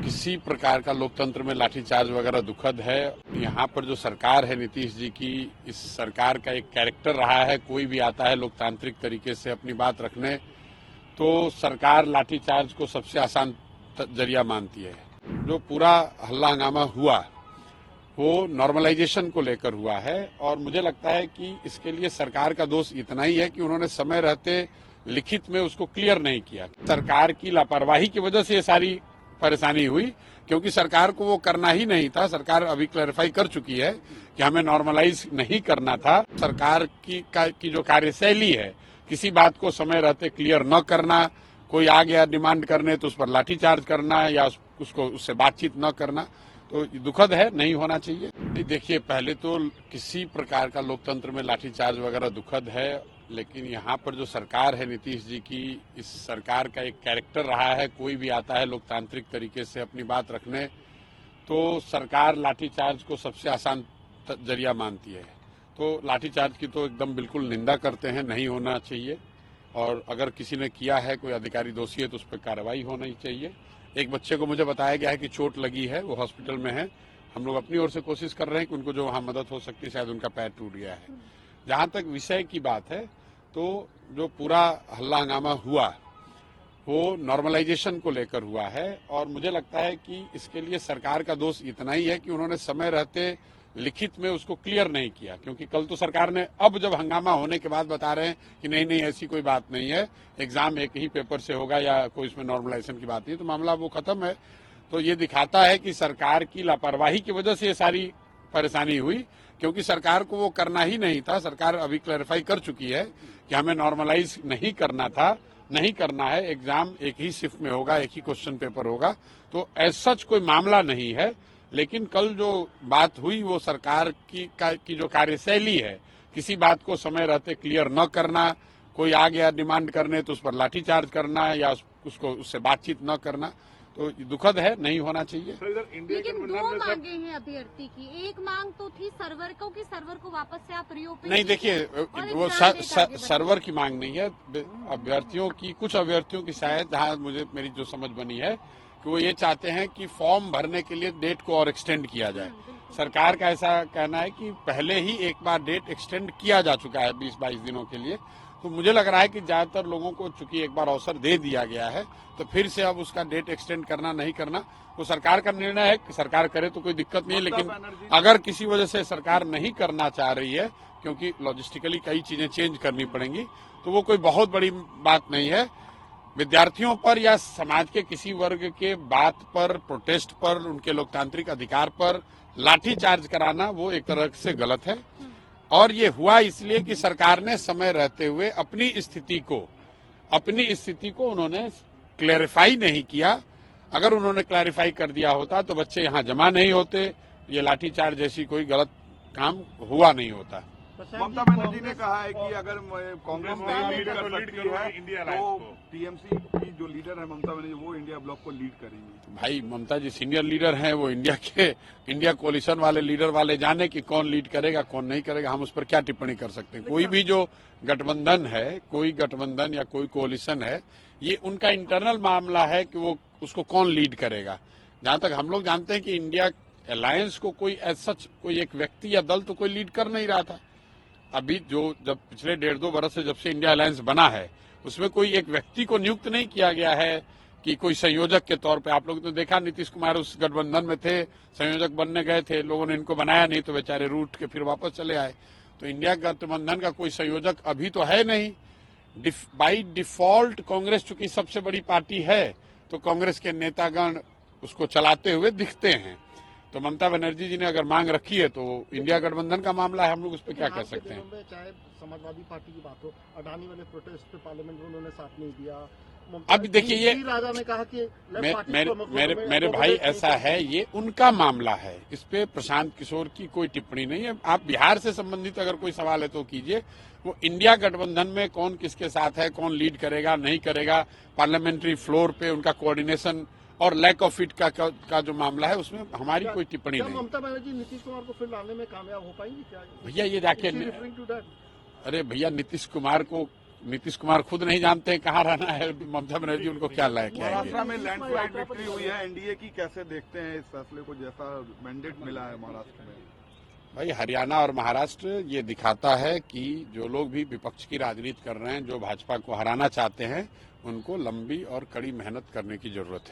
किसी प्रकार का लोकतंत्र में लाठीचार्ज वगैरह दुखद है। यहाँ पर जो सरकार है नीतीश जी की, इस सरकार का एक कैरेक्टर रहा है, कोई भी आता है लोकतांत्रिक तरीके से अपनी बात रखने तो सरकार लाठीचार्ज को सबसे आसान जरिया मानती है। जो पूरा हल्ला हंगामा हुआ वो नॉर्मलाइजेशन को लेकर हुआ है और मुझे लगता है कि इसके लिए सरकार का दोष इतना ही है कि उन्होंने समय रहते लिखित में उसको क्लियर नहीं किया। सरकार की लापरवाही की वजह से ये सारी परेशानी हुई, क्योंकि सरकार को वो करना ही नहीं था। सरकार अभी क्लैरिफाई कर चुकी है कि हमें नॉर्मलाइज नहीं करना था। सरकार की जो कार्यशैली है, किसी बात को समय रहते क्लियर न करना, कोई आ गया डिमांड करने तो उस पर लाठीचार्ज करना या उससे बातचीत न करना, तो दुखद है, नहीं होना चाहिए। देखिए, पहले तो किसी प्रकार का लोकतंत्र में लाठीचार्ज वगैरह दुखद है, लेकिन यहाँ पर जो सरकार है नीतीश जी की, इस सरकार का एक कैरेक्टर रहा है, कोई भी आता है लोकतांत्रिक तरीके से अपनी बात रखने तो सरकार लाठीचार्ज को सबसे आसान जरिया मानती है। तो लाठीचार्ज की तो एकदम बिल्कुल निंदा करते हैं, नहीं होना चाहिए। और अगर किसी ने किया है, कोई अधिकारी दोषी है तो उस पर कार्रवाई होनी चाहिए। एक बच्चे को मुझे बताया गया है कि चोट लगी है, वो हॉस्पिटल में है। हम लोग अपनी ओर से कोशिश कर रहे हैं कि उनको जो वहाँ मदद हो सकती है, शायद उनका पैर टूट गया है। जहाँ तक विषय की बात है, तो जो पूरा हल्ला हंगामा हुआ वो नॉर्मलाइजेशन को लेकर हुआ है और मुझे लगता है कि इसके लिए सरकार का दोष इतना ही है कि उन्होंने समय रहते लिखित में उसको क्लियर नहीं किया। क्योंकि कल तो सरकार ने अब जब हंगामा होने के बाद बता रहे हैं कि नहीं ऐसी कोई बात नहीं है, एग्जाम एक ही पेपर से होगा या कोई इसमें नॉर्मलाइजेशन की बात नहीं, तो मामला वो खत्म है। तो ये दिखाता है कि सरकार की लापरवाही की वजह से ये सारी परेशानी हुई, क्योंकि सरकार को वो करना ही नहीं था। सरकार अभी क्लैरिफाई कर चुकी है कि हमें नॉर्मलाइज नहीं करना था, नहीं करना है, एग्जाम एक ही शिफ्ट में होगा, एक ही क्वेश्चन पेपर होगा, तो एज सच कोई मामला नहीं है। लेकिन कल जो बात हुई वो सरकार की जो कार्यशैली है, किसी बात को समय रहते क्लियर न करना, कोई आ गया डिमांड करने तो उस पर लाठीचार्ज करना या उससे बातचीत न करना, तो दुखद है, नहीं होना चाहिए। लेकिन दो मांगे हैं अभ्यर्थी की, एक मांग तो थी सर्वर को वापस से आप रिओपन नहीं। देखिए, वो सर्वर की मांग नहीं है, अभ्यर्थियों की, कुछ अभ्यर्थियों की शायद, जहाँ मुझे मेरी जो समझ बनी है कि वो ये चाहते हैं कि फॉर्म भरने के लिए डेट को और एक्सटेंड किया जाए। सरकार का ऐसा कहना है कि पहले ही एक बार डेट एक्सटेंड किया जा चुका है 20-22 दिनों के लिए। तो मुझे लग रहा है कि ज्यादातर लोगों को चूंकि एक बार अवसर दे दिया गया है तो फिर से अब उसका डेट एक्सटेंड करना नहीं करना वो सरकार का निर्णय है। कि सरकार करे तो कोई दिक्कत नहीं है, लेकिन अगर किसी वजह से सरकार नहीं करना चाह रही है, क्योंकि लॉजिस्टिकली कई चीजें चेंज करनी पड़ेंगी, तो वो कोई बहुत बड़ी बात नहीं है। विद्यार्थियों पर या समाज के किसी वर्ग के बात पर, प्रोटेस्ट पर, उनके लोकतांत्रिक अधिकार पर लाठीचार्ज कराना वो एक तरह से गलत है। और ये हुआ इसलिए कि सरकार ने समय रहते हुए अपनी स्थिति को उन्होंने क्लैरिफाई नहीं किया। अगर उन्होंने क्लैरिफाई कर दिया होता तो बच्चे यहाँ जमा नहीं होते, ये लाठीचार्ज जैसी कोई गलत काम हुआ नहीं होता। ममता बनर्जी ने कहा है कि अगर कांग्रेस नहीं लीड कर सकती है तो टीएमसी की जो लीडर है ममता बनर्जी, वो इंडिया ब्लॉक को लीड करेंगी। भाई, ममता जी सीनियर लीडर हैं, वो इंडिया कोalition वाले लीडर वाले जाने कि कौन लीड करेगा कौन नहीं करेगा, हम उस पर क्या टिप्पणी कर सकते हैं। कोई भी जो गठबंधन है, कोई गठबंधन या कोई कोalition है, ये उनका इंटरनल मामला है कि वो उसको कौन लीड करेगा। जहां तक हम लोग जानते हैं कि इंडिया अलायंस को कोई एज सच कोई एक व्यक्ति या दल तो कोई लीड कर नहीं रहा था। अभी जब पिछले 1.5-2 बरस से जब से इंडिया अलायंस बना है, उसमें कोई एक व्यक्ति को नियुक्त नहीं किया गया है कि कोई संयोजक के तौर पे। आप लोग तो देखा, नीतीश कुमार उस गठबंधन में थे, संयोजक बनने गए थे, लोगों ने इनको बनाया नहीं तो बेचारे रूठ के फिर वापस चले आए। तो इंडिया गठबंधन का कोई संयोजक अभी तो है नहीं। बाई डिफॉल्ट कांग्रेस चूंकि सबसे बड़ी पार्टी है तो कांग्रेस के नेतागण उसको चलाते हुए दिखते हैं। तो ममता बनर्जी जी ने अगर मांग रखी है तो इंडिया गठबंधन का मामला है, हम लोग उस पर क्या कह सकते हैं। चाहे समाजवादी पार्टी की बात हो, अडानी वाले प्रोटेस्ट पे पार्लियामेंट में उन्होंने साथ नहीं दिया। अब देखिए, ये राजा ने कहा कि मेरे भाई ऐसा है, ये उनका मामला है, इस पे प्रशांत किशोर की कोई टिप्पणी नहीं है। आप बिहार से संबंधित अगर कोई सवाल है तो कीजिए। वो इंडिया गठबंधन में कौन किसके साथ है, कौन लीड करेगा नहीं करेगा, पार्लियामेंट्री फ्लोर पे उनका कोऑर्डिनेशन और लैक ऑफ इट का जो मामला है, उसमें हमारी कोई टिप्पणी नहीं। ममता बनर्जी नीतीश कुमार को फिर लाने में कामयाब हो पाएंगी क्या? भैया ये जाके, अरे भैया नीतीश कुमार को नीतीश कुमार खुद नहीं जानते हैं कहाँ रहना है, ममता बनर्जी उनको क्या लायक है। महाराष्ट्र में लैंडस्लाइड विक्ट्री हुई है एनडीए की, कैसे देखते हैं इस फैसले को, जैसा मैंडेट मिला है महाराष्ट्र में? भाई हरियाणा और महाराष्ट्र ये दिखाता है कि जो लोग भी विपक्ष की राजनीति कर रहे हैं, जो भाजपा को हराना चाहते हैं, उनको लंबी और कड़ी मेहनत करने की जरूरत है।